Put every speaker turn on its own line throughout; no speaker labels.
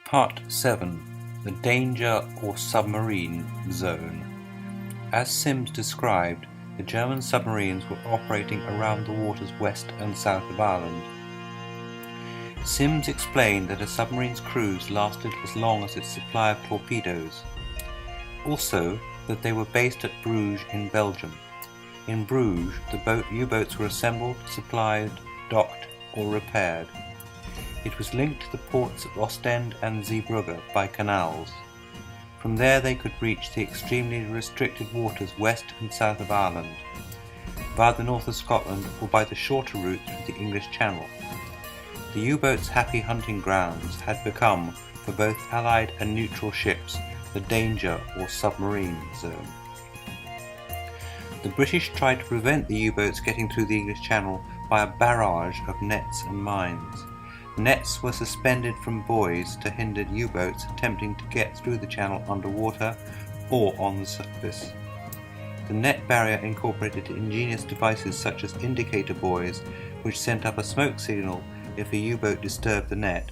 Part 7. The Danger or Submarine Zone. As Sims described, the German submarines were operating around the waters west and south of Ireland. Sims explained that a submarine's cruise lasted as long as its supply of torpedoes. Also, that they were based at Bruges in Belgium. In Bruges, the U-boats were assembled, supplied, docked, or repaired. It was linked to the ports of Ostend and Zeebrugge by canals. From there they could reach the extremely restricted waters west and south of Ireland, via the north of Scotland or by the shorter route through the English Channel. The U-boats' happy hunting grounds had become, for both Allied and neutral ships, the danger or submarine zone. The British tried to prevent the U-boats getting through the English Channel by a barrage of nets and mines. Nets were suspended from buoys to hinder U-boats attempting to get through the channel underwater or on the surface. The net barrier incorporated ingenious devices such as indicator buoys, which sent up a smoke signal if a U-boat disturbed the net.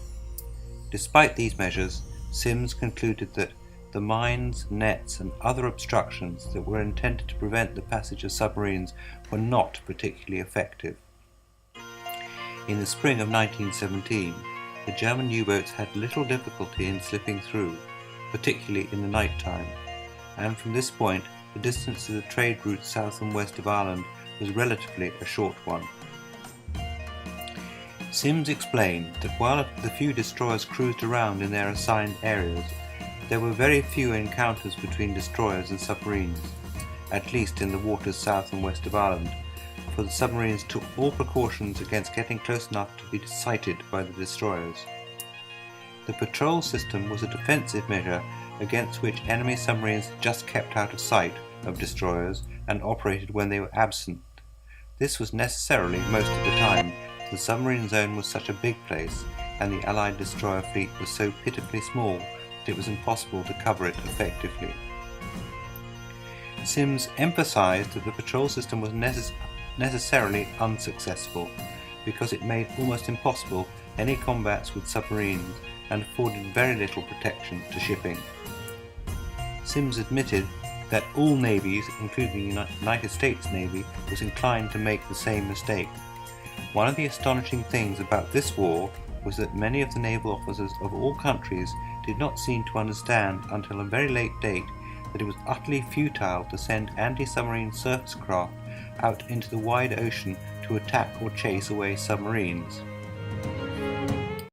Despite these measures, Sims concluded that the mines, nets, and other obstructions that were intended to prevent the passage of submarines were not particularly effective. In the spring of 1917, the German U-boats had little difficulty in slipping through, particularly in the night time, and from this point the distance to the trade routes south and west of Ireland was relatively a short one. Sims explained that while the few destroyers cruised around in their assigned areas, there were very few encounters between destroyers and submarines, at least in the waters south and west of Ireland, for the submarines took all precautions against getting close enough to be sighted by the destroyers. The patrol system was a defensive measure against which enemy submarines just kept out of sight of destroyers and operated when they were absent. This was necessarily most of the time. The submarine zone was such a big place, and the Allied destroyer fleet was so pitifully small that it was impossible to cover it effectively. Sims emphasized that the patrol system was necessarily unsuccessful, because it made almost impossible any combats with submarines and afforded very little protection to shipping. Sims admitted that all navies, including the United States Navy, was inclined to make the same mistake. One of the astonishing things about this war was that many of the naval officers of all countries did not seem to understand until a very late date that it was utterly futile to send anti-submarine surface craft out into the wide ocean to attack or chase away submarines.